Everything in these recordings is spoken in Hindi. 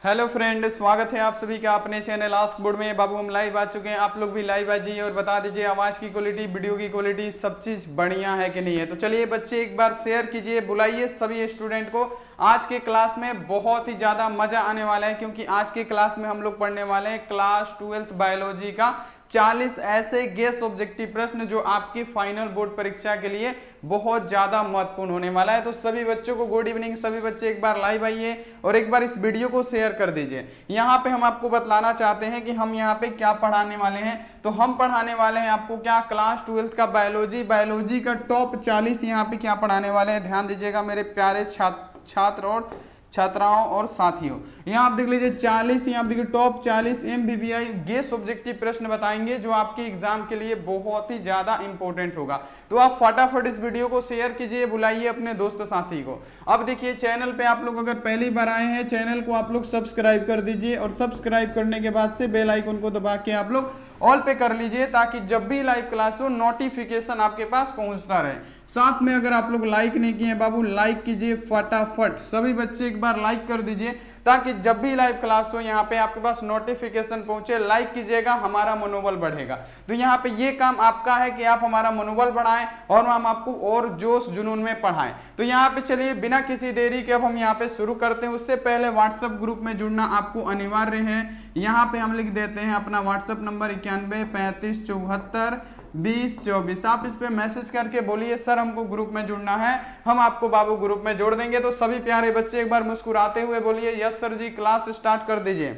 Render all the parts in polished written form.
हेलो फ्रेंड, स्वागत है आप सभी का अपने चैनल आस्क बोर्ड में। बाबू हम लाइव आ चुके हैं, आप लोग भी लाइव आ जाइए और बता दीजिए आवाज की क्वालिटी, वीडियो की क्वालिटी सब चीज बढ़िया है कि नहीं है। तो चलिए बच्चे एक बार शेयर कीजिए, बुलाइए सभी स्टूडेंट को। आज के क्लास में बहुत ही ज्यादा मजा आने वाला है, क्योंकि आज के क्लास में हम लोग पढ़ने वाले हैं क्लास 12th बायोलॉजी का 40 ऐसे गेस ऑब्जेक्टिव प्रश्न जो आपकी फाइनल बोर्ड परीक्षा के लिए बहुत ज्यादा महत्वपूर्ण होने वाला है। तो सभी बच्चों को गुड इवनिंग। सभी बच्चे एक बार लाइव आइए और एक बार इस वीडियो को शेयर कर दीजिए। यहाँ पे हम आपको बतलाना चाहते हैं कि हम यहाँ पे क्या पढ़ाने वाले हैं। तो हम पढ़ाने वाले हैं आपको क्या, क्लास 12th का बायोलॉजी का टॉप 40 यहाँ पे क्या पढ़ाने वाले हैं। ध्यान दीजिएगा मेरे प्यारे छात्र और छात्राओं और साथियों। यहाँ आप देख लीजिए 40, यहाँ देखिए टॉप 40 MBBI गेस ऑब्जेक्टिव प्रश्न बताएंगे जो आपके एग्जाम के लिए बहुत ही ज्यादा इंपॉर्टेंट होगा। तो आप फटाफट इस वीडियो को शेयर कीजिए, बुलाइए अपने दोस्त साथी को। अब देखिए चैनल पे आप लोग अगर पहली बार आए हैं, चैनल को आप लोग सब्सक्राइब कर दीजिए और सब्सक्राइब करने के बाद से बेल आइकन को दबा के आप लोग ऑल पे कर लीजिए, ताकि जब भी लाइव क्लास हो नोटिफिकेशन आपके पास पहुंचता रहे। साथ में अगर आप लोग लाइक नहीं किए हैं बाबू, लाइक कीजिए फटाफट। सभी बच्चे एक बार लाइक कर दीजिए, ताकि जब भी लाइव क्लास हो यहाँ पे आपके पास नोटिफिकेशन पहुंचे। लाइक कीजिएगा, हमारा मनोबल बढ़ेगा। तो यहाँ पे ये काम आपका है कि आप हमारा मनोबल बढ़ाएं और हम आपको और जोश जुनून में पढ़ाएं। तो यहाँ पे चलिए बिना किसी देरी के अब हम यहाँ पे शुरू करते हैं। उससे पहले व्हाट्सएप ग्रुप में जुड़ना आपको अनिवार्य है। यहाँ पे हम लिख देते हैं अपना व्हाट्सएप नंबर 91 35 74 20 24। आप इस पे मैसेज करके बोलिए सर हमको ग्रुप में जुड़ना है, हम आपको बाबू ग्रुप में जोड़ देंगे। तो सभी प्यारे बच्चे एक बार मुस्कुराते हुए बोलिए यस सर जी, क्लास स्टार्ट कर दीजिए।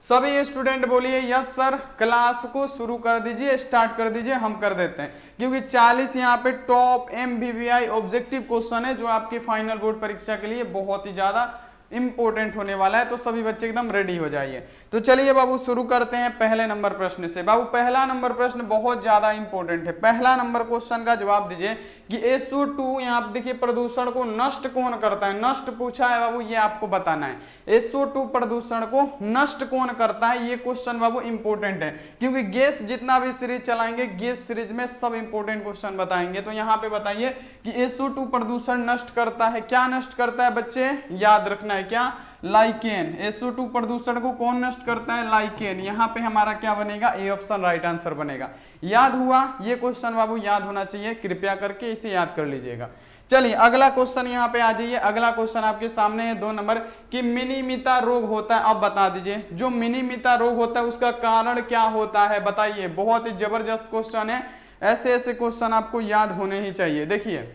सभी स्टूडेंट बोलिए यस सर, क्लास को शुरू कर दीजिए, स्टार्ट कर दीजिए, हम कर देते हैं। क्योंकि 40 यहाँ पे टॉप MBBI ऑब्जेक्टिव क्वेश्चन है जो आपकी फाइनल बोर्ड परीक्षा के लिए बहुत ही ज्यादा इंपॉर्टेंट होने वाला है। तो सभी बच्चे एकदम रेडी हो जाइए। तो चलिए बाबू शुरू करते हैं पहले नंबर प्रश्न से। बाबू पहला नंबर प्रश्न बहुत ज्यादा इंपॉर्टेंट है। पहला नंबर क्वेश्चन का जवाब दीजिए कि SO2 यहाँ आप देखिए प्रदूषण को नष्ट कौन करता है। नष्ट पूछा है बाबू, ये आपको बताना है। SO2 प्रदूषण को नष्ट कौन करता है, ये क्वेश्चन बाबू इंपॉर्टेंट है। क्योंकि गैस जितना भी सीरीज चलाएंगे, गैस सीरीज में सब इंपॉर्टेंट क्वेश्चन बताएंगे। तो यहाँ पे बताइए कि SO2 प्रदूषण नष्ट करता है, क्या नष्ट करता है बच्चे, याद रखना है क्या, लाइकेन। SO2 प्रदूषण को कौन नष्ट करता है, लाइकेन। यहाँ पे हमारा क्या बनेगा, ए ऑप्शन राइट आंसर बनेगा। याद हुआ ये क्वेश्चन बाबू, याद होना चाहिए, कृपया करके इसे याद कर लीजिएगा। चलिए अगला क्वेश्चन यहाँ पे आ जाइए। अगला क्वेश्चन आपके सामने है 2 नंबर कि मिनीमिता रोग होता है। अब बता दीजिए जो मिनीमिता रोग होता है उसका कारण क्या होता है, बताइए। बहुत ही जबरदस्त क्वेश्चन है, ऐसे ऐसे क्वेश्चन आपको याद होने ही चाहिए। देखिए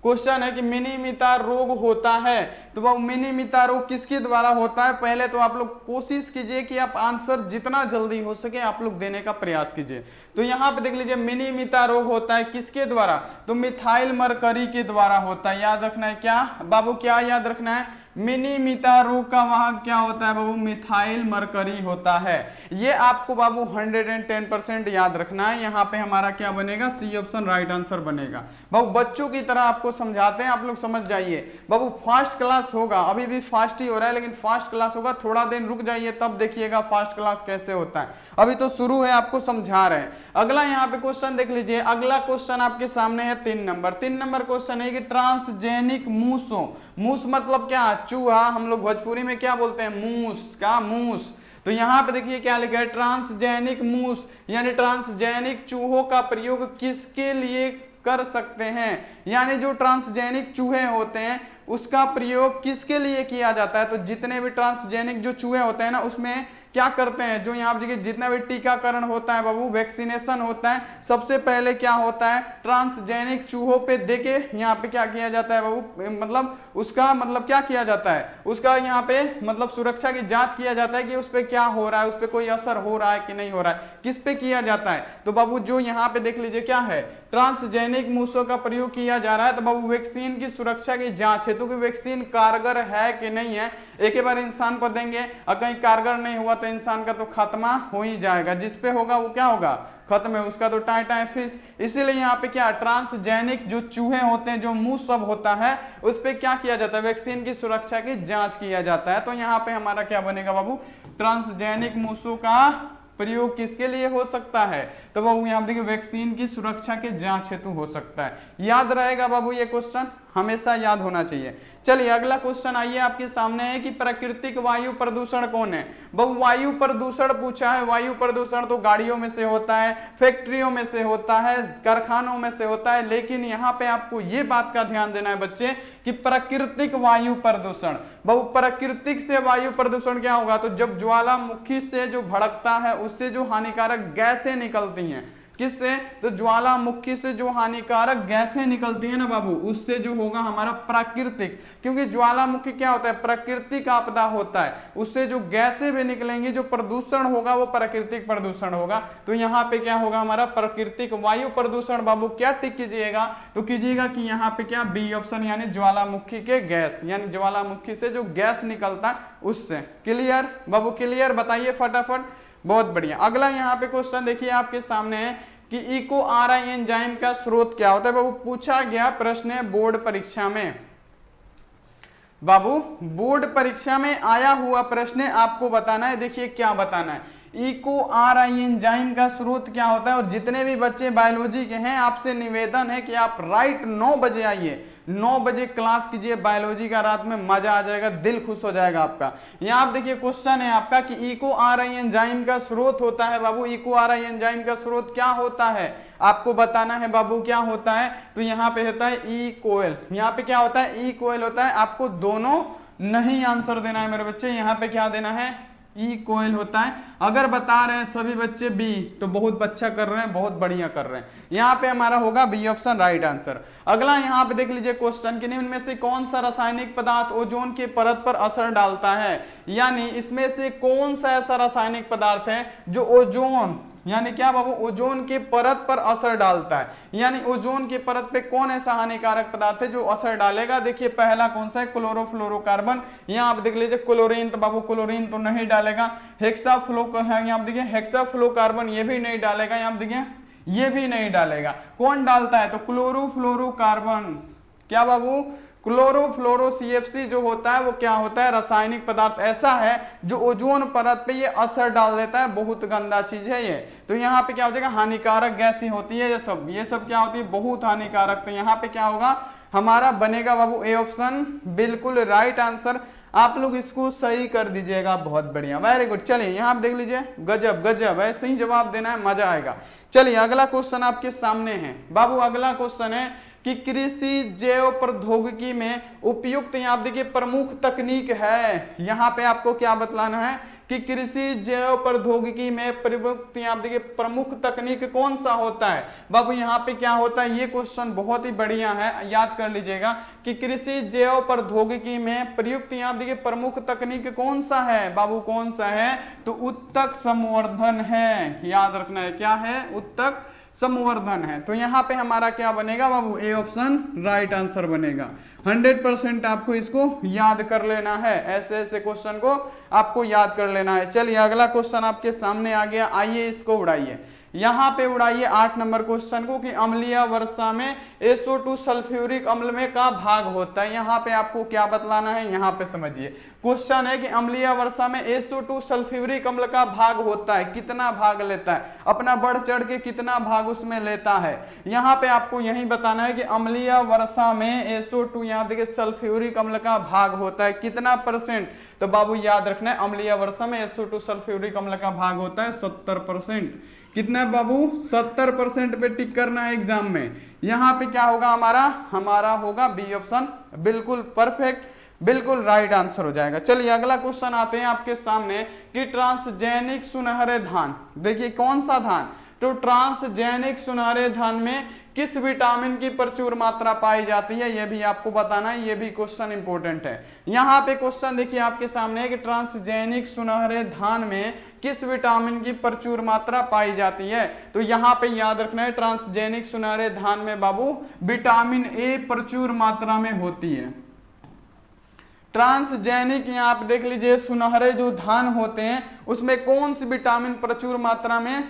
क्वेश्चन है कि मिनीमिता रोग होता है, तो वो मिनीमिता रोग किसके द्वारा होता है। पहले तो आप लोग कोशिश कीजिए कि आप आंसर जितना जल्दी हो सके आप लोग देने का प्रयास कीजिए। तो यहाँ पे देख लीजिए मिनीमिता रोग होता है किसके द्वारा, तो मिथाइल मरकरी के द्वारा होता है। याद रखना है क्या बाबू, क्या याद रखना है, मिनीमिता रोग का वहां क्या होता है बाबू, मिथाइल मरकरी होता है। ये आपको बाबू 110% याद रखना है। यहाँ पे हमारा क्या बनेगा, सी ऑप्शन राइट आंसर बनेगा। बाबू बच्चों की तरह आपको समझाते हैं, आप लोग समझ जाइए। बाबू फास्ट क्लास होगा, अभी भी फास्ट ही हो रहा है, लेकिन फास्ट क्लास होगा, थोड़ा दिन रुक जाइए तब देखिएगा फास्ट क्लास कैसे होता है। अभी तो शुरू है, आपको समझा रहे हैं। अगला यहाँ पे क्वेश्चन देख लीजिए। अगला क्वेश्चन आपके सामने है 3 नंबर। 3 नंबर क्वेश्चन है कि ट्रांसजेनिक मूसों, मूस मतलब क्या, चूहा, हम लोग भोजपुरी में क्या बोलते हैं, मूस का मूस। तो यहाँ पे देखिए क्या लिखा है, ट्रांसजेनिक मूस यानी ट्रांसजेनिक चूहों का प्रयोग किसके लिए कर सकते हैं। यानी जो ट्रांसजेनिक चूहे होते हैं उसका प्रयोग किसके लिए किया जाता है। तो जितने भी ट्रांसजेनिक जो चूहे होते हैं ना, उसमें क्या करते हैं, जो यहाँ देखिए जितना भी टीकाकरण होता है बाबू, वैक्सीनेशन होता है, सबसे पहले क्या होता है, ट्रांसजेनिक चूहों पे देके यहाँ पे क्या किया जाता है बाबू, मतलब उसका मतलब क्या किया जाता है, उसका यहाँ पे मतलब सुरक्षा की जांच किया जाता है कि उस पर क्या हो रहा है, उस पर कोई असर हो रहा है कि नहीं हो रहा है, किस पे किया जाता है। तो बाबू जो यहाँ पे देख लीजिए क्या है, ट्रांसजेनिक मूसों का प्रयोग किया जा रहा है। तो बाबू वैक्सीन की सुरक्षा की जांच है, तो कि वैक्सीन कारगर है कि नहीं है। एक ही बार इंसान पर देंगे और कहीं कारगर नहीं हुआ तो इंसान का तो खात्मा हो ही जाएगा, जिस पे होगा वो क्या होगा, खत्म है, उसका तो टाई टाई फिश। इसीलिए यहाँ पे क्या, ट्रांसजेनिक जो चूहे होते हैं, जो मूस सब होता है, उस पे क्या किया जाता है, वैक्सीन की सुरक्षा की जांच किया जाता है। तो यहाँ पे हमारा क्या बनेगा बाबू, ट्रांसजेनिक मूसों का प्रयोग किसके लिए हो सकता है, तो बाबू यहाँ देखिए वैक्सीन की सुरक्षा के जांच हेतु हो सकता है। याद रहेगा बाबू ये क्वेश्चन, हमेशा याद होना चाहिए। चलिए अगला क्वेश्चन आइए आपके सामने है कि प्राकृतिक वायु प्रदूषण कौन है। बहु वायु प्रदूषण पूछा है। वायु प्रदूषण तो गाड़ियों में से होता है, फैक्ट्रियों में से होता है, कारखानों में से होता है, लेकिन यहाँ पे आपको ये बात का ध्यान देना है बच्चे कि प्राकृतिक वायु प्रदूषण, बहु प्राकृतिक से वायु प्रदूषण क्या होगा, तो जब ज्वालामुखी से जो भड़कता है उससे जो हानिकारक गैसें निकलती हैं, किससे, तो ज्वालामुखी से जो हानिकारक गैसें निकलती है ना बाबू, उससे जो होगा हमारा प्राकृतिक, क्योंकि ज्वालामुखी क्या होता है, प्राकृतिक आपदा होता है, उससे जो गैसें भी निकलेंगी, जो प्रदूषण होगा वो प्राकृतिक प्रदूषण होगा। तो यहाँ पे क्या होगा हमारा प्राकृतिक वायु प्रदूषण। बाबू क्या टिक कीजिएगा, तो कीजिएगा कि यहाँ पे क्या, बी ऑप्शन, यानी ज्वालामुखी के गैस, यानी ज्वालामुखी से जो गैस निकलता है उससे। क्लियर बाबू, क्लियर, बताइए फटाफट। बहुत बढ़िया। अगला यहाँ पे क्वेश्चन देखिए आपके सामने है कि इको आरआई एंजाइम का स्रोत क्या होता है। बाबू पूछा गया प्रश्न है बोर्ड परीक्षा में, बाबू बोर्ड परीक्षा में आया हुआ प्रश्न है, आपको बताना है। देखिए क्या बताना है, इको आरआई एंजाइम का स्रोत क्या होता है। और जितने भी बच्चे बायोलॉजी के हैं आपसे निवेदन है कि आप राइट 9 बजे आइए, 9 बजे क्लास कीजिए बायोलॉजी का, रात में मजा आ जाएगा, दिल खुश हो जाएगा आपका। यहाँ आप देखिए क्वेश्चन है आपका कि इको आरआई एंजाइम का स्रोत होता है। बाबू इको आरआई एंजाइम का स्रोत क्या होता है, आपको बताना है बाबू क्या होता है। तो यहाँ पे होता है ई कोयल, यहाँ पे क्या होता है, ई कोयल होता है। आपको दोनों नहीं आंसर देना है मेरे बच्चे, यहाँ पे क्या देना है, ई कोयल होता है। अगर बता रहे हैं सभी बच्चे बी तो बहुत अच्छा कर रहे हैं, बहुत बढ़िया कर रहे हैं। यहाँ पे हमारा होगा बी ऑप्शन राइट आंसर। अगला यहाँ पे देख लीजिए क्वेश्चन कि निम्न में से कौन सा रासायनिक पदार्थ ओजोन के परत पर असर डालता है, यानी इसमें से कौन सा ऐसा रासायनिक पदार्थ है जो ओजोन, यानी क्या बाबू, ओजोन के परत पर असर डालता है। यानी ओजोन के परत पे कौन ऐसा हानिकारक पदार्थ है जो असर डालेगा। देखिए पहला कौन सा है, क्लोरोफ्लोरोकार्बन। यहाँ आप देख लीजिए क्लोरीन, तो बाबू क्लोरीन तो नहीं डालेगा। हेक्साफ्लो है, यहाँ देखिए हेक्साफ्लोकार्बन, ये भी नहीं डालेगा। यहाँ देखिए ये भी नहीं डालेगा। कौन डालता है, तो क्लोरोफ्लोरोकार्बन। क्या बाबू, क्लोरोफ्लोरो CFC जो होता है वो क्या होता है, रासायनिक पदार्थ ऐसा है जो ओजोन परत पे ये असर डाल देता है। बहुत गंदा चीज है ये। तो यहाँ पे क्या हो जाएगा, हानिकारक गैस ही होती है ये सब क्या होती है, बहुत हानिकारक। तो यहाँ पे क्या होगा हमारा बनेगा बाबू ए ऑप्शन, बिल्कुल राइट आंसर। आप लोग इसको सही कर दीजिएगा, बहुत बढ़िया, वेरी गुड। चलिए यहाँ आप देख लीजिए, गजब गजब, ऐसे ही जवाब देना है, मजा आएगा। चलिए अगला क्वेश्चन आपके सामने है बाबू। अगला क्वेश्चन है कि कृषि जैव प्रौद्योगिकी में उपयुक्त, यहाँ आप देखिए प्रमुख तकनीक है। यहाँ पे आपको क्या बतलाना है कि कृषि जैव प्रौद्योगिकी में प्रमुख, यहाँ देखिए प्रमुख तकनीक कौन सा होता है। बाबू यहाँ पे क्या होता है, ये क्वेश्चन बहुत ही बढ़िया है, याद कर लीजिएगा कि कृषि जैव प्रौद्योगिकी में प्रयुक्त, यहाँ देखिए प्रमुख तकनीक कौन सा है बाबू, कौन सा है, तो उत्तक संवर्धन है। याद रखना है, क्या है, उत्तक संवर्धन है। तो यहाँ पे हमारा क्या बनेगा बाबू, ए ऑप्शन राइट आंसर बनेगा। 100% आपको इसको याद कर लेना है, ऐसे ऐसे क्वेश्चन को आपको याद कर लेना है। चलिए अगला क्वेश्चन आपके सामने आ गया, आइए इसको उड़ाइए। यहाँ पे उड़ाइए 8 नंबर क्वेश्चन को कि अम्लीय वर्षा में SO2 सल्फ्यूरिक अम्ल में का भाग होता है। यहाँ पे आपको क्या बतलाना है, यहाँ पे समझिए। क्वेश्चन है कि अम्लीय वर्षा में SO2 सल्फ्यूरिक अम्ल का भाग होता है, कितना भाग लेता है, अपना बढ़ चढ़ के कितना भाग उसमें लेता है। यहाँ पे आपको यही बताना है कि अम्लीय वर्षा में SO2, यहाँ देखिए सल्फ्यूरिक अम्ल का भाग होता है कितना %, तो बाबू याद रखना है अम्लीय वर्षा में SO2 सल्फ्यूरिक अम्ल का भाग होता है 70%। कितना बाबू, 70% पे टिक करना है एग्जाम में। यहाँ पे क्या होगा हमारा होगा बी ऑप्शन, बिल्कुल परफेक्ट, बिल्कुल राइट आंसर हो जाएगा। चलिए अगला क्वेश्चन आते हैं आपके सामने कि ट्रांसजेनिक सुनहरे धान, देखिए कौन सा धान, तो ट्रांसजेनिक सुनहरे धान में किस विटामिन की प्रचुर मात्रा पाई जाती है, यह भी आपको बताना है, यह भी क्वेश्चन इंपॉर्टेंट है। यहाँ पे क्वेश्चन देखिए आपके सामने है कि ट्रांसजेनिक सुनहरे धान में किस विटामिन की प्रचुर मात्रा पाई जाती है। तो यहाँ पे याद रखना है ट्रांसजेनिक सुनहरे धान में बाबू विटामिन ए प्रचुर मात्रा में होती है। ट्रांसजेनिक, यहाँ आप देख लीजिए सुनहरे जो धान होते हैं उसमें कौन सी विटामिन प्रचुर मात्रा में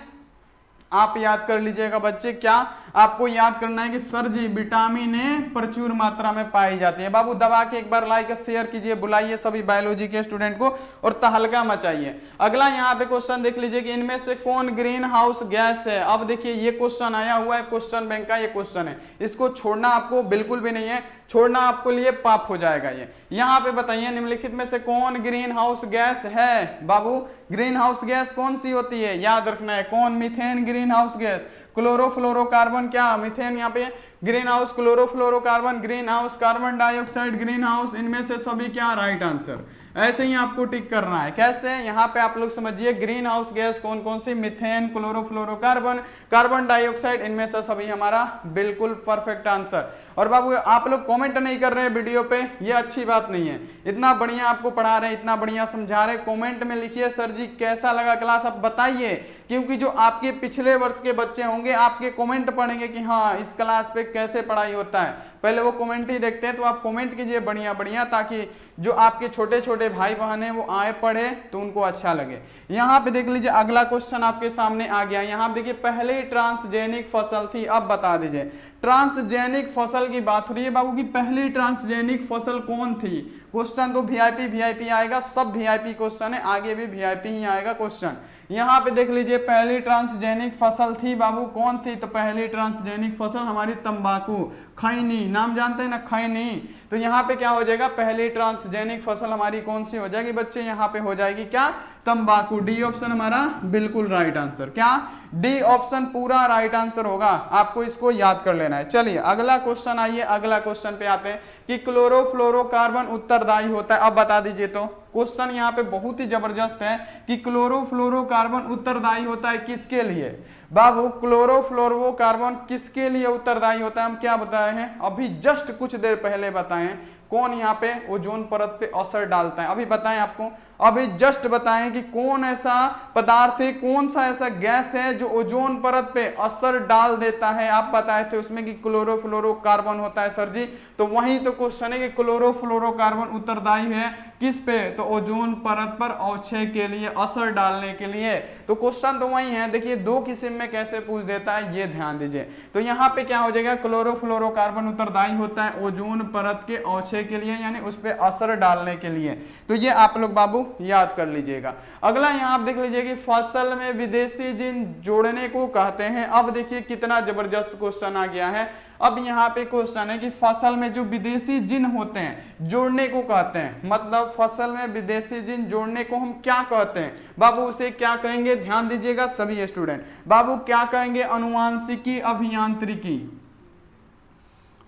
आप याद कर लीजिएगा बच्चे, क्या आपको याद करना है कि सर जी विटामिन ए प्रचुर मात्रा में पाई जाती है। बाबू दबा के एक बार लाइक शेयर कीजिए, बुलाइए सभी बायोलॉजी के स्टूडेंट को और तहलका मचाइए। अगला यहाँ पे क्वेश्चन देख लीजिए कि इनमें से कौन ग्रीन हाउस गैस है। अब देखिए ये क्वेश्चन आया हुआ है, क्वेश्चन बैंक का ये क्वेश्चन है, इसको छोड़ना आपको बिल्कुल भी नहीं है, छोड़ना आपको लिए पाप हो जाएगा। ये यहाँ पे बताइए निम्नलिखित में से कौन ग्रीन हाउस गैस है। बाबू ग्रीन हाउस गैस कौन सी होती है, याद रखना है। कौन, methane green house gas, chlorofluorocarbon, क्या मीथेन यहाँ पे green house, chlorofluorocarbon green house, carbon dioxide green house, इनमें से सभी क्या राइट आंसर। ऐसे ही आपको टिक करना है। कैसे, यहाँ पे आप लोग समझिए ग्रीन हाउस गैस कौन कौन सी, मीथेन, क्लोरोफ्लोरोकार्बन, कार्बन डाइऑक्साइड, इनमें से सभी हमारा बिल्कुल परफेक्ट आंसर। और बाबू आप लोग कमेंट नहीं कर रहे हैं वीडियो पे, ये अच्छी बात नहीं है। इतना बढ़िया आपको पढ़ा रहे हैं, इतना बढ़िया समझा रहे हैं, कमेंट में लिखिए सर जी कैसा लगा क्लास, आप बताइए, क्योंकि जो आपके पिछले वर्ष के बच्चे होंगे आपके कमेंट पढ़ेंगे कि हाँ इस क्लास पे कैसे पढ़ाई होता है, पहले वो कमेंट ही देखते हैं। तो आप कमेंट कीजिए बढ़िया बढ़िया, ताकि जो आपके छोटे छोटे भाई बहन हैं वो आए पढ़े तो उनको अच्छा लगे। यहाँ पे देख लीजिए अगला क्वेश्चन आपके सामने आ गया। यहाँ देखिए पहले ट्रांसजेनिक फसल थी, अब बता दीजिए ट्रांसजेनिक फसल की बात हो रही है बाबू की पहली ट्रांसजेनिक फसल कौन थी। क्वेश्चन तो वीआईपी आएगा, सब वीआईपी क्वेश्चन है, आगे भी वीआईपी ही आएगा क्वेश्चन। यहाँ पे देख लीजिए पहली ट्रांसजेनिक फसल थी बाबू, कौन थी, तो पहली ट्रांसजेनिक फसल हमारी तंबाकू, खैनी, नाम जानते हैं ना खैनी। तो यहाँ पे क्या हो जाएगा, पहली ट्रांसजेनिक फसल हमारी कौन सी हो जाएगी बच्चे, यहाँ पे हो जाएगी क्या, तंबाकू। डी ऑप्शन हमारा बिल्कुल राइट आंसर, क्या डी ऑप्शन पूरा राइट आंसर होगा, आपको इसको याद कर लेना है। चलिए अगला क्वेश्चन, आइए अगला क्वेश्चन पे आते हैं कि क्लोरोफ्लोरोकार्बन उत्तरदायी होता है। अब बता दीजिए, तो क्वेश्चन यहाँ पे बहुत ही जबरदस्त है कि क्लोरोफ्लोरोकार्बन उत्तरदायी होता है किसके लिए। बाबू क्लोरोफ्लोरोकार्बन किसके लिए उत्तरदायी होता है, हम क्या बताए हैं अभी जस्ट कुछ देर पहले बताएं। कौन यहाँ पे ओजोन परत पे असर डालता है, अभी बताएं आपको, अभी जस्ट बताएं कि कौन ऐसा पदार्थ है, कौन सा ऐसा गैस है जो ओजोन परत पे असर डाल देता है। आप बताए थे उसमें कि क्लोरोफ्लोरोकार्बन होता है सर जी, तो वही तो क्वेश्चन है कि क्लोरोफ्लोरोकार्बन उत्तरदायी है किस पे, तो ओजोन परत पर अवक्षय के लिए, असर डालने के लिए। तो क्वेश्चन तो वही है, देखिए दो किस्म में कैसे पूछ देता है ये ध्यान दीजिए। तो यहाँ पे क्या हो जाएगा, क्लोरोफ्लोरोकार्बन उत्तरदायी होता है ओजोन परत के अवक्षय के लिए, यानी उस पर असर डालने के लिए। तो ये आप लोग बाबू याद कर लीजिएगा। अगला यहाँ आप देख लीजिए कि फसल में विदेशी जिन जोड़ने को कहते हैं। अब देखिए कितना जबरदस्त क्वेश्चन आ गया है। अब यहाँ पे क्वेश्चन है कि फसल में जो विदेशी जिन होते हैं जोड़ने को कहते हैं, मतलब फसल में विदेशी जिन जोड़ने को हम क्या कहते हैं बाबू, उसे क्या कहेंगे, ध्यान दीजिएगा सभी स्टूडेंट। बाबू क्या कहेंगे, अनुवांशिकी अभियांत्रिकी,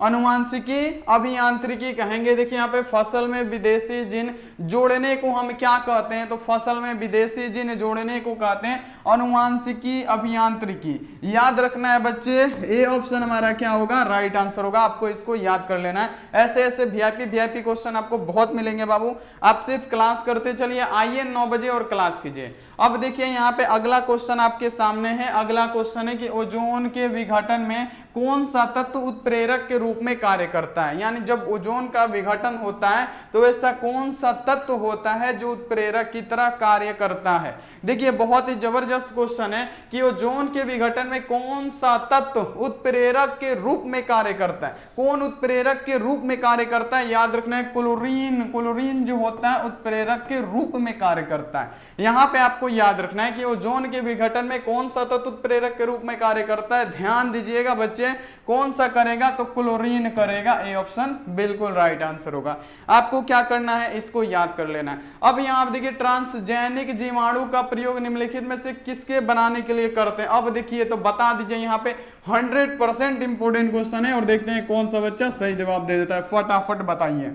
अनुवांशिकी अभियांत्रिकी कहेंगे। देखिए यहाँ पे फसल में विदेशी जिन जोड़ने को हम क्या कहते हैं, तो फसल में विदेशी जिन जोड़ने को कहते हैं अनुवांशिकी अभियांत्रिकी। याद रखना है बच्चे, ए ऑप्शन हमारा क्या होगा, राइट आंसर होगा, आपको इसको याद कर लेना है। ऐसे ऐसे वीआईपी क्वेश्चन आपको बहुत मिलेंगे बाबू, आप सिर्फ क्लास करते चलिए, आइए 9 बजे और क्लास कीजिए। अब देखिए यहाँ पे अगला क्वेश्चन आपके सामने है। अगला क्वेश्चन है कि ओजोन के विघटन में कौन सा तत्व उत्प्रेरक के रूप में कार्य करता है, यानी जब ओजोन का विघटन होता है तो ऐसा कौन सा तत्व होता है जो उत्प्रेरक की तरह कार्य करता है। देखिए बहुत ही जबरदस्त क्वेश्चन है कि ओजोन के विघटन में कौन सा तत्व उत्प्रेरक के रूप में कार्य करता है। कौन उत्प्रेरक के रूप में कार्य करता है, याद रखना है क्लोरीन, क्लोरीन जो होता है उत्प्रेरक के रूप में कार्य करता है। यहाँ पे आपको याद रखना है कि ओजोन के विघटन में कौन सा तत्व उत्प्रेरक के रूप में कार्य करता है। ध्यान दीजिएगा बच्चे, कौन सा करेगा, तो क्लोरीन करेगा, ए ऑप्शन बिल्कुल राइट आंसर होगा। आपको क्या करना है, इसको याद कर लेना है। अब यहाँ आप देखिए ट्रांसजेनिक जीवाणु का प्रयोग निम्नलिखित में से किसके बनाने के लिए करते हैं। अब देखिए तो बता दीजिए, यहाँ पे 100% इंपोर्टेंट क्वेश्चन है और देखते हैं कौन सा बच्चा सही जवाब दे देता है। फटाफट बताइए,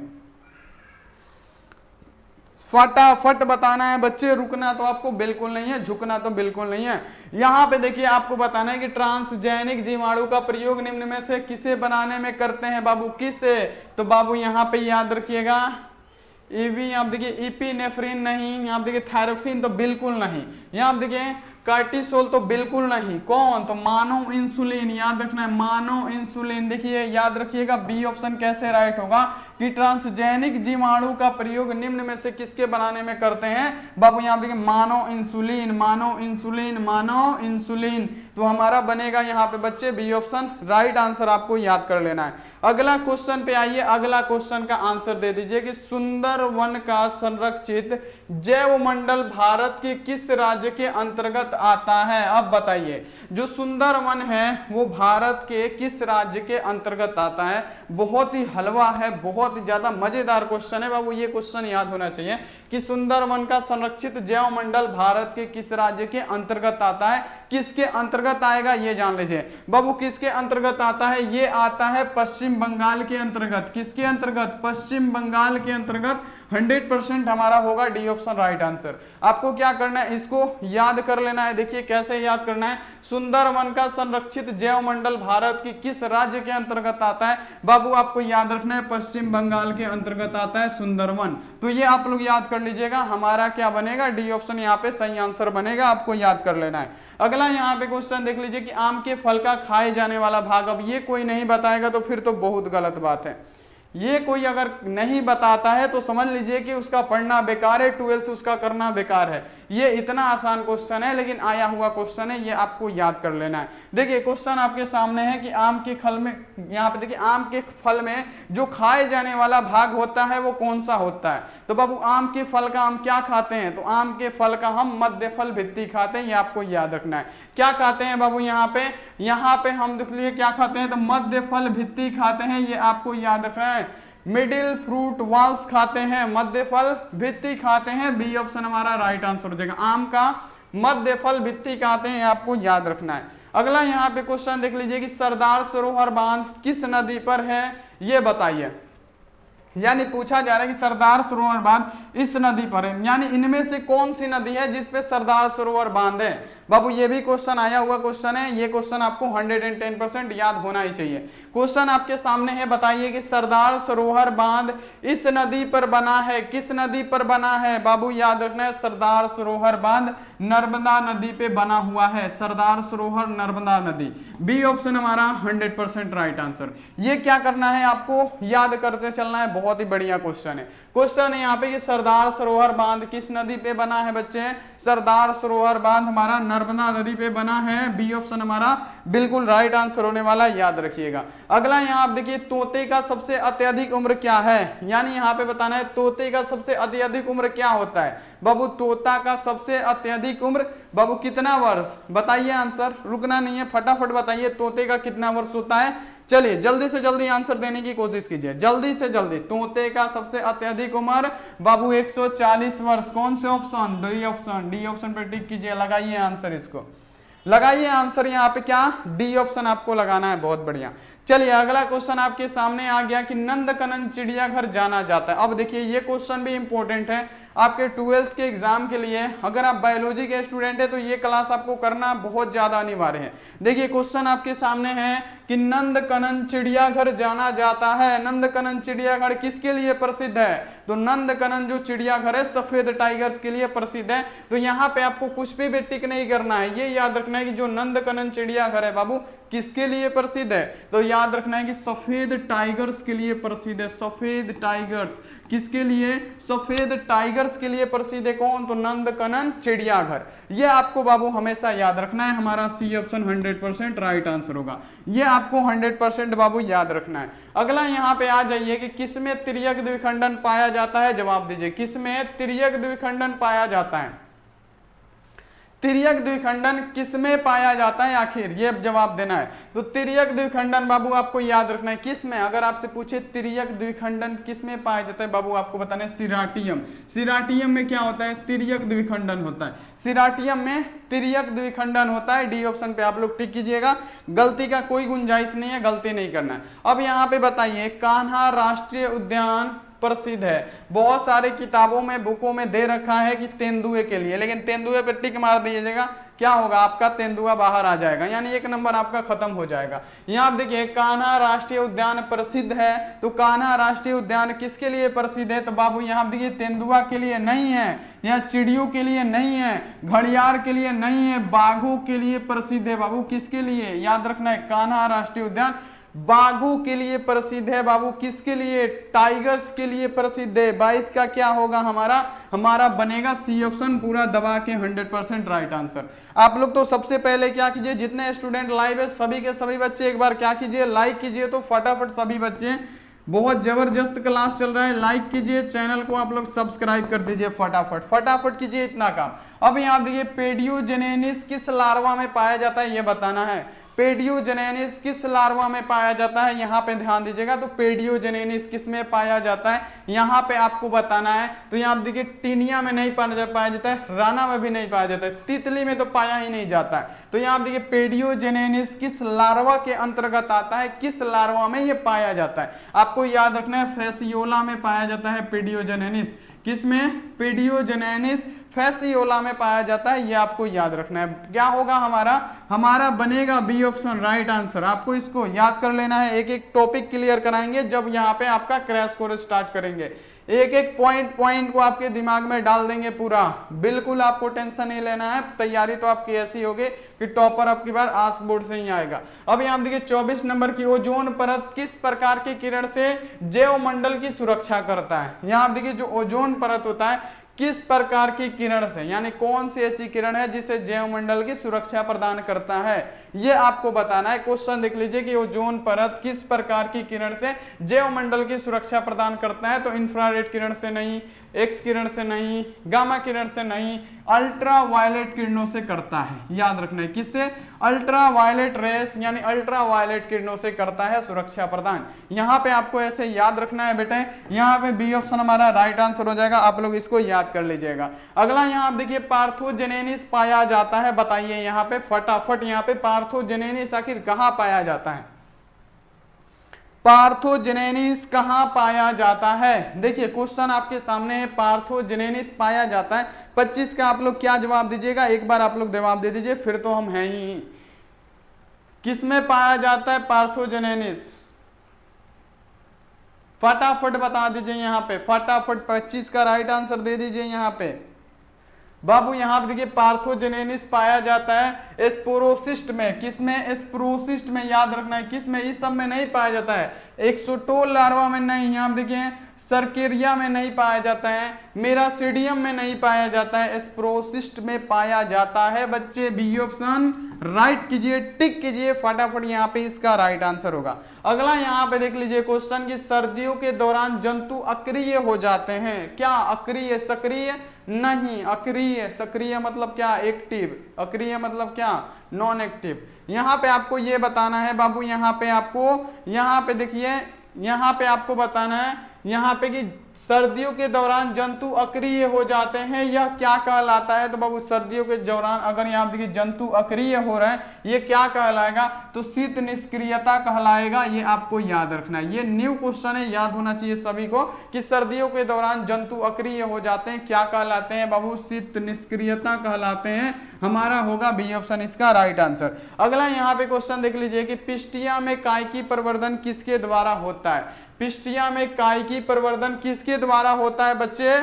फटाफट बताना है बच्चे, रुकना तो आपको बिल्कुल नहीं है, झुकना तो बिल्कुल नहीं है। यहाँ पे देखिए आपको बताना है कि ट्रांसजेनिक जीवाणु का प्रयोग निम्न में से किसे बनाने में करते हैं बाबू, किससे, तो बाबू यहाँ पे याद रखिएगा ईवी, आप देखिए इपिनेफ्रिन नहीं, यहाँ देखिए थायरोक्सिन तो बिल्कुल नहीं, यहाँ देखिए कार्टिसोल तो बिल्कुल नहीं, कौन, तो मानो इंसुलिन, याद रखना है मानो इंसुलिन। देखिए याद रखिएगा बी ऑप्शन कैसे राइट होगा, कि ट्रांसजेनिक जीवाणु का प्रयोग निम्न में से किसके बनाने में करते हैं बाबू, यहाँ देखिए मानव इंसुलिन, मानव इंसुलिन, मानव इंसुलिन। तो हमारा बनेगा यहाँ पे बच्चे बी ऑप्शन राइट आंसर, आपको याद कर लेना है। अगला क्वेश्चन पे आइए, अगला क्वेश्चन का आंसर दे दीजिए कि सुंदरवन का संरक्षित जैव मंडल भारत के किस राज्य के अंतर्गत आता है। अब बताइए जो सुंदरवन है वो भारत के किस राज्य के अंतर्गत आता है। बहुत ही हलवा है, बहुत ही ज्यादा मजेदार क्वेश्चन है बाबू, ये क्वेश्चन याद होना चाहिए कि सुंदरवन का संरक्षित जैव मंडल भारत के किस राज्य के अंतर्गत आता है। किसके अंतर्गत आएगा ये जान लीजिए बाबू, किसके अंतर्गत आता है, ये आता है पश्चिम बंगाल के अंतर्गत। किसके अंतर्गत, पश्चिम बंगाल के अंतर्गत। 100% हमारा होगा डी ऑप्शन राइट आंसर। आपको क्या करना है, इसको याद कर लेना है। देखिए कैसे याद करना है, सुंदरवन का संरक्षित जैव मंडल भारत की किस राज्य के अंतर्गत आता है बाबू, आपको याद रखना है पश्चिम बंगाल के अंतर्गत आता है सुंदरवन। तो ये आप लोग याद कर लीजिएगा, हमारा क्या बनेगा, डी ऑप्शन यहाँ पे सही आंसर बनेगा, आपको याद कर लेना है। अगला यहाँ पे क्वेश्चन देख लीजिए कि आम के फल का खाए जाने वाला भाग। अब ये कोई नहीं बताएगा तो फिर तो बहुत गलत बात है। ये कोई अगर नहीं बताता है तो समझ लीजिए कि उसका पढ़ना बेकार है, 12th उसका करना बेकार है। ये इतना आसान क्वेश्चन है लेकिन आया हुआ क्वेश्चन है, ये आपको याद कर लेना है। देखिए क्वेश्चन आपके सामने है कि आम के फल में, यहाँ पे देखिए आम के फल में जो खाए जाने वाला भाग होता है वो कौन सा होता है। तो बाबू आम के फल का हम क्या खाते हैं, तो आम के फल का हम मध्य फल भित्ति खाते हैं, ये आपको याद रखना है। क्या खाते हैं बाबू, यहाँ पे हम देख लिए क्या खाते हैं, तो मध्य फल भित्ति खाते हैं, ये आपको याद रखना है। मिडिल फ्रूट वॉल्स खाते हैं, मध्य फल भित्ति खाते हैं, बी ऑप्शन हमारा राइट आंसर हो जाएगा। आम का मध्य फल भित्ति खाते हैं, आपको याद रखना है। अगला यहाँ पे क्वेश्चन देख लीजिए कि सरदार सरोवर बांध किस नदी पर है, ये बताइए। यानी पूछा जा रहा है कि सरदार सरोवर बांध इस नदी पर है, यानी इनमें से कौन सी नदी है जिसपे सरदार सरोवर बांध है। बाबू ये भी क्वेश्चन आया हुआ क्वेश्चन है, ये क्वेश्चन आपको 110% याद होना ही चाहिए। क्वेश्चन आपके सामने है, बताइए कि सरदार सरोवर बांध इस नदी पर बना है, किस नदी पर बना है बाबू, याद रखना है सरदार सरोवर बांध नर्मदा नदी पे बना हुआ है, सरदार सरोवर नर्मदा नदी, बी ऑप्शन हमारा 100% राइट आंसर। ये क्या करना है, आपको याद करते चलना है, बहुत ही बढ़िया क्वेश्चन है। क्वेश्चन है यहाँ पे कि सरदार सरोवर बांध किस नदी पे बना है बच्चे, सरदार सरोवर बांध हमारा नर्मदा नदी पे बना है, बी ऑप्शन हमारा बिल्कुल राइट आंसर होने वाला, याद रखिएगा। अगला यहाँ आप देखिए तोते का सबसे अत्यधिक उम्र क्या है, यानी यहाँ पे बताना है तोते का सबसे अत्यधिक उम्र क्या होता है बाबू। तोता का सबसे अत्यधिक उम्र बाबू कितना वर्ष, बताइए आंसर, रुकना नहीं है, फटाफट बताइए तोते का कितना वर्ष होता है। चलिए जल्दी से जल्दी आंसर देने की कोशिश कीजिए, जल्दी से जल्दी। तोते का सबसे अत्यधिक उम्र बाबू 140 वर्ष। कौन से option, D option, D option पे टिक कीजिए, लगाइए आंसर, इसको लगाइए आंसर, यहाँ पे क्या डी ऑप्शन आपको लगाना है, बहुत बढ़िया। चलिए अगला क्वेश्चन आपके सामने आ गया कि नंदनकनन चिड़ियाघर जाना जाता है। अब देखिए ये क्वेश्चन भी इंपॉर्टेंट है आपके 12th के एग्जाम के लिए। अगर आप बायोलॉजी के स्टूडेंट है तो ये क्लास आपको करना बहुत ज्यादा अनिवार्य है। देखिए क्वेश्चन आपके सामने है कि नंदनकनन चिड़ियाघर जाना जाता है, नंदनकनन चिड़ियाघर किसके लिए प्रसिद्ध है, तो नंदनकनन जो चिड़ियाघर है सफेद टाइगर्स के लिए प्रसिद्ध है। तो यहाँ पे आपको कुछ भी टिक नहीं करना है, ये याद रखना है कि जो नंदनकनन चिड़ियाघर है बाबू किसके लिए प्रसिद्ध है, तो याद रखना है कि सफेद टाइगर्स के लिए प्रसिद्ध है। सफेद टाइगर्स किसके लिए, सफेद टाइगर्स के लिए प्रसिद्ध है कौन, तो नंदनकनन चिड़ियाघर। ये आपको बाबू हमेशा याद रखना है, हमारा सी ऑप्शन 100% राइट आंसर होगा, ये आपको 100% बाबू याद रखना है। अगला यहाँ पे आ जाइए कि किसमें तिर्यक द्विखंडन पाया जाता है, जवाब दीजिए किसमें तिर्यक द्विखंडन पाया जाता है। तिर्यक द्विखंडन किसमें पाया जाता है, आखिर ये जवाब देना है। तो तिर्यक द्विखंडन बाबू आपको याद रखना है किसमें, अगर आपसे पूछे तिर्यक द्विखंडन किसमें पाया जाता है बाबू, आपको बताना है सिराटियम। सिराटियम में क्या होता है, तिर्यक द्विखंडन होता है, सिराटियम में तिर्यक द्विखंडन होता है। डी ऑप्शन पे आप लोग टिक कीजिएगा, गलती का कोई गुंजाइश नहीं है, गलती नहीं करना है। अब यहाँ पे बताइए कान्हा राष्ट्रीय उद्यान प्रसिद्ध है, बहुत सारे किताबों में बुकों में दे रखा है कि तेंदुए के लिए, लेकिन तेंदुए पे टिक मार दीजिएगा, क्या होगा आपका तेंदुआ बाहर आ जाएगा, यानी एक नंबर आपका खत्म हो जाएगा। यहाँ आप देखिए कान्हा राष्ट्रीय उद्यान प्रसिद्ध है, तो कान्हा राष्ट्रीय उद्यान किसके लिए प्रसिद्ध है, तो बाबू यहाँ देखिए तेंदुआ के लिए नहीं है, यहाँ चिड़ियों के लिए नहीं है, घड़ियाल के लिए नहीं है, बाघों के लिए प्रसिद्ध है बाबू। किसके लिए, याद रखना है कान्हा राष्ट्रीय उद्यान बाघों के लिए प्रसिद्ध है बाबू, किसके लिए, टाइगर्स के लिए प्रसिद्ध है। 22 का क्या होगा हमारा बनेगा सी ऑप्शन, पूरा दबा के 100% राइट आंसर। आप लोग तो सबसे पहले क्या कीजिए, जितने स्टूडेंट लाइव है सभी के सभी बच्चे एक बार क्या कीजिए, लाइक कीजिए। तो फटाफट सभी बच्चे, बहुत जबरदस्त क्लास चल रहा है, लाइक कीजिए, चैनल को आप लोग सब्सक्राइब कर दीजिए, फटाफट कीजिए इतना काम। अब यहाँ देखिए पेडियोजेनेसिस किस लार्वा में पाया जाता है ये बताना है। पेडियोजेनेसिस किस लार्वा में पाया जाता है, यहाँ पे ध्यान दीजिएगा। तो पेडियोजेनेसिस किस में पाया जाता है यहाँ पे आपको बताना है। तो यहाँ देखिए टीनिया में नहीं पाया जाता है, राना में भी नहीं पाया जाता है, तितली में तो पाया ही नहीं जाता है। तो यहाँ देखिए पेडियोजेनेसिस किस लार्वा के अंतर्गत आता है, किस लार्वा में ये पाया जाता है, आपको याद रखना है। फेसियोला में पाया जाता है पेडियोजेनेसिस, किसमें, पेडियोजेनेसिस फेसियोला में पाया जाता है, ये आपको याद रखना है। क्या होगा हमारा बनेगा बी ऑप्शन राइट आंसर। आपको इसको याद कर लेना है, एक एक टॉपिक क्लियर कराएंगे जब यहाँ पे आपका क्रैश कोर्स स्टार्ट करेंगे, एक एक पॉइंट को आपके दिमाग में डाल देंगे पूरा, बिल्कुल आपको टेंशन नहीं लेना है। तैयारी तो आपकी ऐसी होगी कि टॉपर आपकी बार आस्क बोर्ड से ही आएगा। अब यहाँ देखिए 24 नंबर की, ओजोन परत किस प्रकार की किरण से जैव मंडल की सुरक्षा करता है। यहाँ देखिए जो ओजोन परत होता है किस प्रकार की किरण से, यानी कौन सी ऐसी किरण है जिसे जैव मंडल की सुरक्षा प्रदान करता है, ये आपको बताना है। क्वेश्चन देख लीजिए कि ओजोन परत किस प्रकार की किरण से जैव मंडल की सुरक्षा प्रदान करता है। तो इंफ्रारेड किरण से नहीं, एक्स किरण से नहीं, गामा किरण से नहीं, अल्ट्रा वायलेट किरणों से करता है। याद रखना है किससे, अल्ट्रा वायलेट रेस यानी अल्ट्रा वायलेट किरणों से करता है सुरक्षा प्रदान। यहाँ पे आपको ऐसे याद रखना है बेटे, यहाँ पे बी ऑप्शन हमारा राइट आंसर हो जाएगा, आप लोग इसको याद कर लीजिएगा। अगला यहाँ आप देखिए पार्थोजेनेसिस पाया जाता है, बताइए यहाँ पे फटाफट, यहाँ पे पार्थोजेनेसिस आखिर कहाँ पाया जाता है, पार्थोजेनेसिस कहाँ पाया जाता है। देखिए क्वेश्चन आपके सामने है, पार्थोजेनेसिस पाया जाता है। 25 का आप लोग क्या जवाब दीजिएगा, एक बार आप लोग जवाब दे दीजिए, फिर तो हम हैं ही। किसमें पाया जाता है पार्थोजेनेसिस, फटाफट बता दीजिए यहाँ पे, फटाफट 25 का राइट आंसर दे दीजिए यहाँ पे बाबू। यहाँ पे देखिए पार्थोजेनेसिस पाया जाता है स्पोरोसिस्ट में, किसमें, स्पोरोसिस्ट में, याद रखना है किसमें, इस सब में नहीं पाया जाता है। एक्सोटोल लार्वा में नहीं, यहाँ देखिए सर्केरिया में नहीं पाया जाता है, मेरासीडियम में नहीं पाया जाता है, स्पोरोसिस्ट में पाया जाता है। बच्चे बी ऑप्शन राइट कीजिए, टिक कीजिए फटाफट, यहाँ पे इसका राइट आंसर होगा। अगला यहाँ पे देख लीजिए क्वेश्चन कि सर्दियों के दौरान जंतु अक्रिय हो जाते हैं। क्या अक्रिय, सक्रिय नहीं, अक्रिय, सक्रिय मतलब क्या, एक्टिव, अक्रिय मतलब क्या, नॉन एक्टिव। यहाँ पे आपको ये बताना है बाबू, यहाँ पे आपको, यहाँ पे देखिए, यहाँ पे आपको बताना है यहाँ पे कि सर्दियों के दौरान जंतु अक्रिय हो जाते हैं, यह क्या कहलाता है। तो बाबू सर्दियों के दौरान अगर यहाँ देखिए जंतु अक्रिय हो रहे हैं, ये क्या कहलाएगा, तो शीत निष्क्रियता कहलाएगा। ये आपको याद रखना है, ये न्यू क्वेश्चन है, याद होना चाहिए सभी को कि सर्दियों के दौरान जंतु अक्रिय हो जाते हैं, क्या कहलाते हैं बाबू, शीत निष्क्रियता कहलाते हैं। हमारा होगा बी ऑप्शन इसका राइट आंसर। अगला यहाँ पे क्वेश्चन देख लीजिए कि पिस्टिया में कायिकी प्रवर्धन किसके द्वारा होता है। पिस्टिया में कायिकी प्रवर्धन किसके द्वारा होता है बच्चे,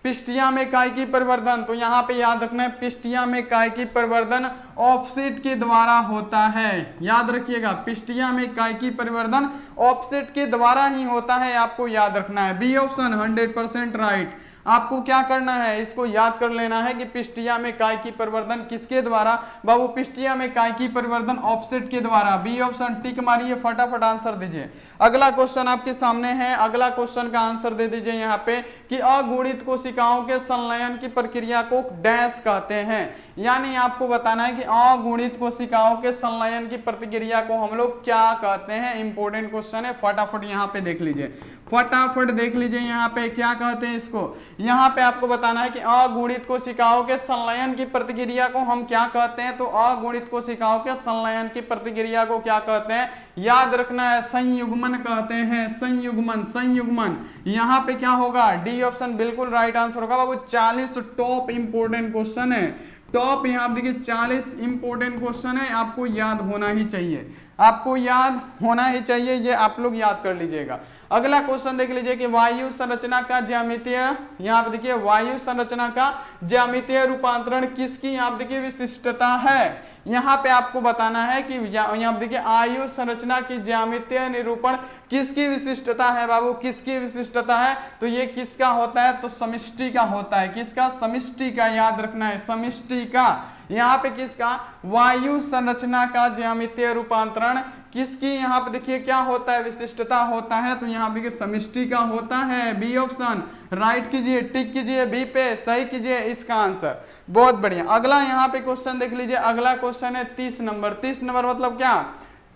पिस्टिया में कायिकी प्रवर्धन, तो यहाँ पे याद रखना है पिस्टिया में कायिकी प्रवर्धन ऑफसेट के द्वारा होता है। याद रखिएगा पिस्टिया में कायिकी प्रवर्धन ऑफसेट के द्वारा ही होता है, आपको याद रखना है। B option 100% right. आपको क्या करना है, इसको याद कर लेना है कि पिस्टिया में कायिकी प्रवर्धन किसके द्वारा बाबू, पिस्टिया में कायिकी प्रवर्धन ऑफसेट के द्वारा। बी ऑप्शन टिक मारिए, फटाफट आंसर दीजिए। अगला क्वेश्चन आपके सामने है, अगला क्वेश्चन का आंसर दे दीजिए यहाँ पे कि अगुणित कोशिकाओं के संलयन की प्रक्रिया को डैश कहते हैं। यानी आपको बताना है कि अगुणित कोशिकाओं के संलयन की प्रक्रिया को हम लोग क्या कहते हैं। इंपॉर्टेंट क्वेश्चन है, फटाफट यहाँ पे देख लीजिए, फटाफट देख लीजिए यहाँ पे क्या कहते हैं इसको। यहाँ पे आपको बताना है कि अगुणित कोशिकाओं के संलयन की प्रतिक्रिया को हम क्या कहते हैं। तो अगुणित कोशिकाओं के संलयन की प्रतिक्रिया को क्या कहते हैं, याद रखना है संयुग्मन कहते हैं, संयुग्मन, संयुग्मन। यहाँ पे क्या होगा, डी ऑप्शन बिल्कुल राइट आंसर होगा बाबू। 40 टॉप इंपोर्टेंट क्वेश्चन है, टॉप यहाँ आप देखिए 40 इंपोर्टेंट क्वेश्चन है, आपको याद होना ही चाहिए, आपको याद होना ही चाहिए, ये आप लोग याद कर लीजिएगा। अगला क्वेश्चन देख लीजिए कि वायु संरचना का ज्यामितीय, यहाँ पे देखिए वायु संरचना का ज्यामितीय रूपांतरण किसकी यहाँ पे देखिए विशिष्टता है। यहाँ पे आपको बताना है कि यहाँ देखिए आयु संरचना की ज्यामितीय निरूपण किसकी विशिष्टता है बाबू, किसकी विशिष्टता है। तो ये किसका होता है, तो समष्टि का होता है। किसका, समष्टि का, याद रखना है समष्टि का। यहाँ पे किसका, वायु संरचना का ज्यामितीय रूपांतरण किसकी यहाँ पे देखिए क्या होता है, विशिष्टता होता है। तो यहाँ देखिए समष्टि का होता है। बी ऑप्शन राइट कीजिए, टिक कीजिए, बी पे सही कीजिए इसका आंसर। बहुत बढ़िया। अगला यहाँ पे क्वेश्चन देख लीजिए, अगला क्वेश्चन है 30 नंबर। 30 नंबर मतलब क्या,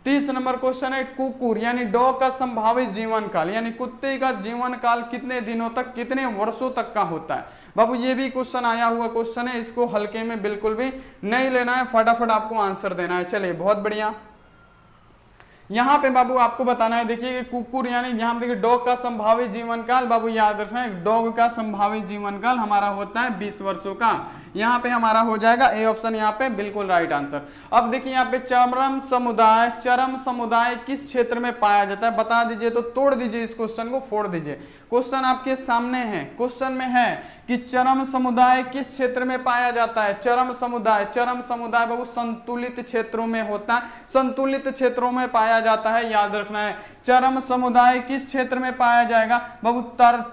30 नंबर क्वेश्चन है कुकुर यानी डॉग का संभावित जीवन काल, यानी कुत्ते का जीवन काल कितने दिनों तक, कितने वर्षों तक का होता है। बाबू ये भी क्वेश्चन आया हुआ क्वेश्चन है, इसको हल्के में बिल्कुल भी नहीं लेना है, फटाफट आपको आंसर देना है। चलिए बहुत बढ़िया। यहाँ पे बाबू आपको बताना है, देखिए कुकुर यानी यहाँ देखिए डॉग का संभावित जीवन काल, बाबू याद रखना है डॉग का संभावित जीवन काल हमारा होता है 20 वर्षों का। यहाँ पे हमारा हो जाएगा ए ऑप्शन यहाँ पे बिल्कुल राइट आंसर। अब देखिए यहाँ पे चरम समुदाय किस क्षेत्र में पाया जाता है, बता दीजिए। तो तोड़ दीजिए इस क्वेश्चन को, फोड़ दीजिए। क्वेश्चन आपके सामने है, क्वेश्चन में है कि चरम समुदाय किस क्षेत्र में पाया जाता है। चरम समुदाय बाबू संतुलित क्षेत्रों में होता है, संतुलित क्षेत्रों में पाया जाता है, याद रखना है। चरम समुदाय किस क्षेत्र में पाया जाएगा बाबू,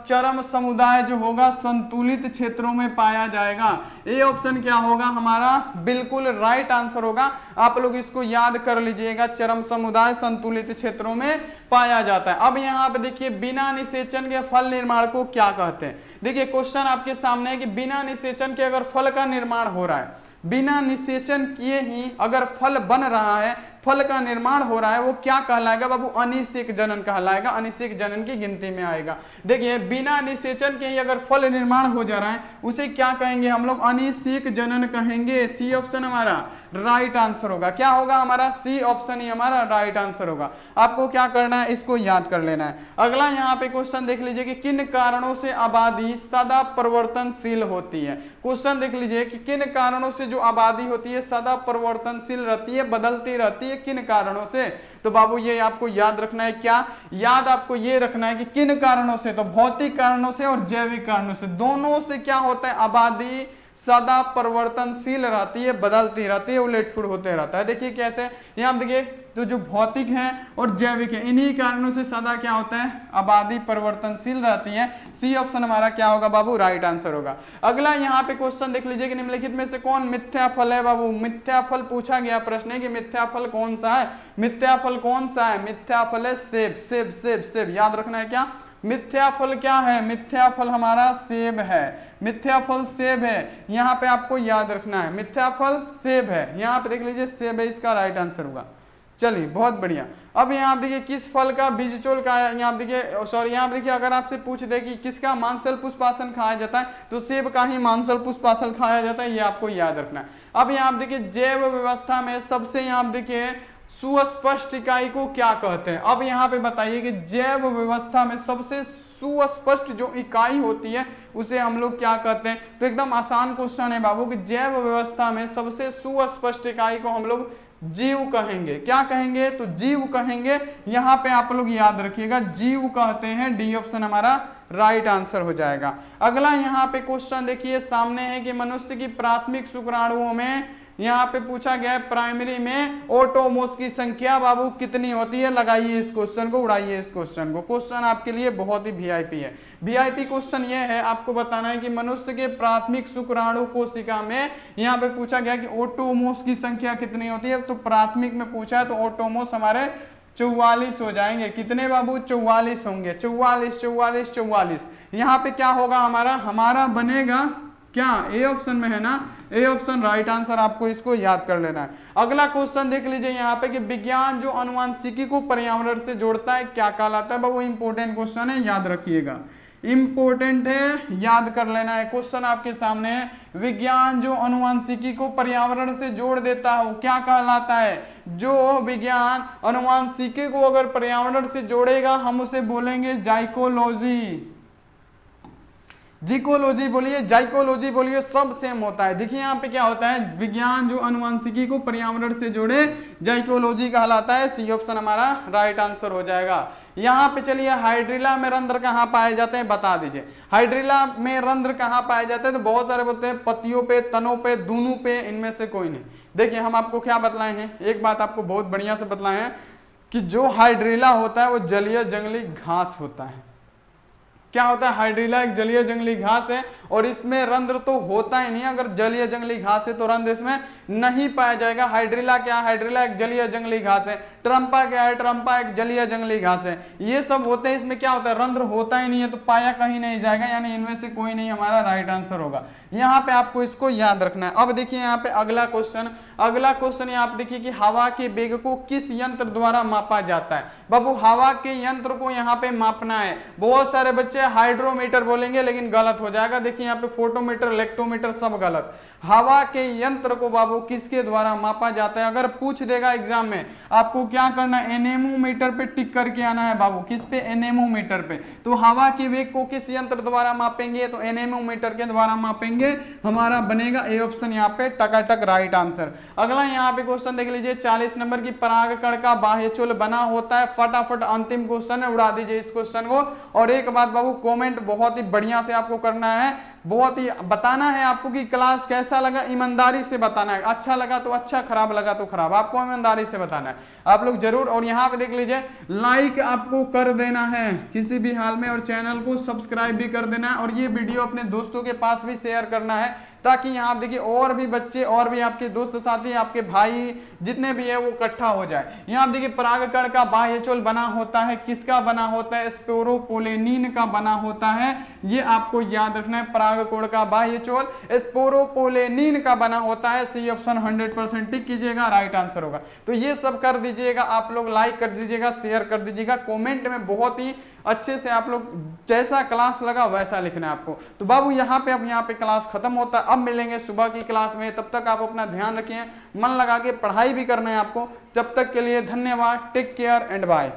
चरम समुदाय जो होगा संतुलित क्षेत्रों में पाया जाएगा। ए ऑप्शन क्या होगा हमारा, बिल्कुल राइट आंसर होगा। आप लोग इसको याद कर लीजिएगा, चरम समुदाय संतुलित क्षेत्रों में पाया जाता है। अब यहाँ पे देखिए बिना निषेचन के फल निर्माण को क्या कहते हैं। देखिए क्वेश्चन आपके सामने है कि बिना निषेचन के अगर फल का निर्माण हो रहा है, बिना निषेचन किए ही अगर फल बन रहा है, फल का निर्माण हो रहा है, वो क्या कहलाएगा बाबू, अनिषेक जनन कहलाएगा, अनिषेक जनन की गिनती में आएगा। देखिए बिना निषेचन के ही अगर फल निर्माण हो जा रहा है उसे क्या कहेंगे हम लोग, अनिषेक जनन कहेंगे। सी ऑप्शन हमारा राइट आंसर होगा। क्या होगा हमारा, सी ऑप्शन ही हमारा राइट आंसर होगा। आपको क्या करना है, इसको याद कर लेना है। अगला यहाँ पे क्वेश्चन देख लीजिए कि किन कारणों से आबादी सदा परिवर्तनशील होती है। क्वेश्चन देख लीजिए कि किन कारणों से जो आबादी होती है सदा परिवर्तनशील रहती है, बदलती रहती है, किन कारणों से। तो बाबू ये आपको याद रखना है, क्या याद आपको ये रखना है कि किन कारणों से, तो भौतिक कारणों से और जैविक कारणों से, दोनों से क्या होता है, आबादी सदा परिवर्तनशील रहती है, बदलती रहती है, उलटफुल होते रहता है। देखिए कैसे, यहाँ देखिए तो जो भौतिक है और जैविक है, इन्हीं कारणों से सदा क्या होता है, आबादी परिवर्तनशील रहती है। सी ऑप्शन हमारा क्या होगा बाबू, राइट आंसर होगा। अगला यहाँ पे क्वेश्चन देख लीजिए कि निम्नलिखित में से कौन मिथ्या फल है बाबू। मिथ्या फल पूछा गया प्रश्न है कि मिथ्या फल कौन सा है, मिथ्या फल कौन सा है, मिथ्या फल है सेब, सेब सेब सेब, याद रखना है। क्या मिथ्या फल क्या है, मिथ्या फल हमारा सेब है, मिथ्या फल सेब है, यहाँ पे आपको याद रखना है, मिथ्या फल सेब है। यहाँ पे देख लीजिए सेब है, इसका राइट आंसर होगा। चलिए बहुत बढ़िया। अब यहाँ देखिए किस फल का बीजचोल का, यहाँ देखिए सॉरी, यहाँ देखिए अगर आपसे पूछ दे कि किसका मांसल पुष्पासन खाया जाता है, तो सेब का ही मांसल पुष्पासन खाया जाता है, ये आपको याद रखना है। अब यहाँ देखिए जैव व्यवस्था में सबसे यहाँ देखिए सुस्पष्ट इकाई को क्या कहते हैं। अब यहाँ पे बताइए कि जैव व्यवस्था में सबसे सुस्पष्ट जो इकाई होती है उसे हम लोग क्या कहते हैं। तो एकदम आसान क्वेश्चन है बाबू कि जैव व्यवस्था में सबसे सुस्पष्ट इकाई को हम लोग जीव कहेंगे। क्या कहेंगे, तो जीव कहेंगे। यहाँ पे आप लोग याद रखिएगा, जीव कहते हैं। डी ऑप्शन हमारा राइट आंसर हो जाएगा। अगला यहाँ पे क्वेश्चन देखिए सामने है कि मनुष्य की प्राथमिक शुक्राणुओं में यहाँ पे पूछा गया है प्राइमरी में ओटोमोस की संख्या बाबू कितनी होती है। लगाइए इस क्वेश्चन को, उड़ाइए इस क्वेश्चन को। क्वेश्चन आपके लिए बहुत ही वीआईपी है। वीआईपी क्वेश्चन ये है, आपको बताना है कि मनुष्य के प्राथमिक शुक्राणु कोशिका में यहाँ पे पूछा गया कि ओटोमोस की संख्या कितनी होती है। तो प्राथमिक में पूछा है तो ओटोमोस हमारे 44 हो जाएंगे। कितने बाबू, 44 होंगे। 44 44 44। यहाँ पे क्या होगा हमारा बनेगा क्या, ए ऑप्शन में है ना, ए ऑप्शन राइट आंसर। आपको इसको याद कर लेना है। अगला क्वेश्चन देख लीजिए यहाँ पे कि विज्ञान जो अनुवांशिकी को पर्यावरण से जोड़ता है क्या कहलाता है। बाबू इंपोर्टेंट क्वेश्चन है, याद रखिएगा, इंपोर्टेंट है, याद कर लेना है। क्वेश्चन आपके सामने है, विज्ञान जो अनुवांशिकी को पर्यावरण से जोड़ देता है क्या कहलाता है। जो विज्ञान अनुवांशिकी को अगर पर्यावरण से जोड़ेगा हम उसे बोलेंगे जाइकोलॉजी। जिकोलॉजी बोलिए, जाइकोलॉजी बोलिए, सब सेम होता है। देखिए यहाँ पे क्या होता है, विज्ञान जो अनुवांशिकी को पर्यावरण से जोड़े जाइकोलॉजी कहलाता है। सी ऑप्शन हमारा राइट आंसर हो जाएगा। यहाँ पे चलिए हाइड्रिला में रंध्र कहाँ पाए जाते हैं बता दीजिए। हाइड्रिला में रंध्र कहाँ पाए जाते हैं, तो बहुत सारे बोलते हैं पत्तियों पे, तनों पे, दोनों पे, इनमें से कोई नहीं। देखिए हम आपको क्या बतलाए हैं, एक बात आपको बहुत बढ़िया से बतलाए हैं कि जो हाइड्रिला होता है वो जलीय जंगली घास होता है। क्या होता है, हाइड्रिला एक जलीय जंगली घास है और इसमें रंध्र तो होता ही नहीं। अगर जलीय जंगली घास है तो रंध्र इसमें नहीं पाया जाएगा। हाइड्रिला क्या है, हाइड्रिला एक जलीय जंगली घास है। ट्रम्पा क्या है, ट्रम्पा एक जलीय जंगली घास है। ये सब होते हैं, इसमें क्या होता है, रंध्र होता ही नहीं है तो पाया कहीं नहीं जाएगा, यानी इनमें से कोई नहीं हमारा राइट आंसर होगा। यहाँ पे आपको इसको याद रखना है। अब देखिए यहाँ पे अगला क्वेश्चन यहाँ पे देखिए कि हवा के वेग को किस यंत्र द्वारा मापा जाता है। बाबू हवा के यंत्र को यहाँ पे मापना है। बहुत सारे बच्चे हाइड्रोमीटर बोलेंगे लेकिन गलत हो जाएगा। देखिए यहाँ पे फोटोमीटर, इलेक्ट्रोमीटर सब गलत। हवा के यंत्र को बाबू किसके द्वारा मापा जाता है, अगर पूछ देगा एग्जाम में आपको क्या करना है, एनेमोमीटर पे टिक करके आना है बाबू। किस पे, एनेमोमीटर पे। तो हवा के वेग को किस यंत्र द्वारा मापेंगे, तो एनेमोमीटर के द्वारा मापेंगे। हमारा बनेगा ए ऑप्शन यहाँ पे टकाटक राइट आंसर। अगला यहाँ पे क्वेश्चन देख लीजिए 40 नंबर की, परागकण का बाह्यचोल बना होता है। फटाफट अंतिम क्वेश्चन है, उड़ा दीजिए इस क्वेश्चन को। और एक बात बाबू, कमेंट बहुत ही बढ़िया से आपको करना है, बहुत ही बताना है आपको कि क्लास कैसा लगा, ईमानदारी से बताना है। अच्छा लगा तो अच्छा, खराब लगा तो खराब, आपको ईमानदारी से बताना है आप लोग जरूर। और यहाँ पे देख लीजिए लाइक आपको कर देना है किसी भी हाल में, और चैनल को सब्सक्राइब भी कर देना है, और ये वीडियो अपने दोस्तों के पास भी शेयर करना है ताकि यहाँ देखिए और भी बच्चे, और भी आपके दोस्त साथी, आपके भाई जितने भी है वो इकट्ठा हो जाए। यहाँ देखिए परागकण का बाह्यचोल बना होता है, किसका बना होता है, स्पोरोपोलेनिन का बना होता है। ये आपको याद रखना है, परागकण का बाह्यचोल स्पोरोपोलेनिन का बना होता है। सी ऑप्शन 100% टिक कीजिएगा, राइट आंसर होगा। तो ये सब कर दीजिएगा आप लोग, लाइक कर दीजिएगा, शेयर कर दीजिएगा, कमेंट में बहुत ही अच्छे से आप लोग जैसा क्लास लगा वैसा लिखना है आपको। तो बाबू यहाँ पे अब यहाँ पे क्लास खत्म होता है, अब मिलेंगे सुबह की क्लास में। तब तक आप अपना ध्यान रखिए, मन लगा के पढ़ाई भी करना है आपको। जब तक के लिए धन्यवाद, टेक केयर एंड बाय।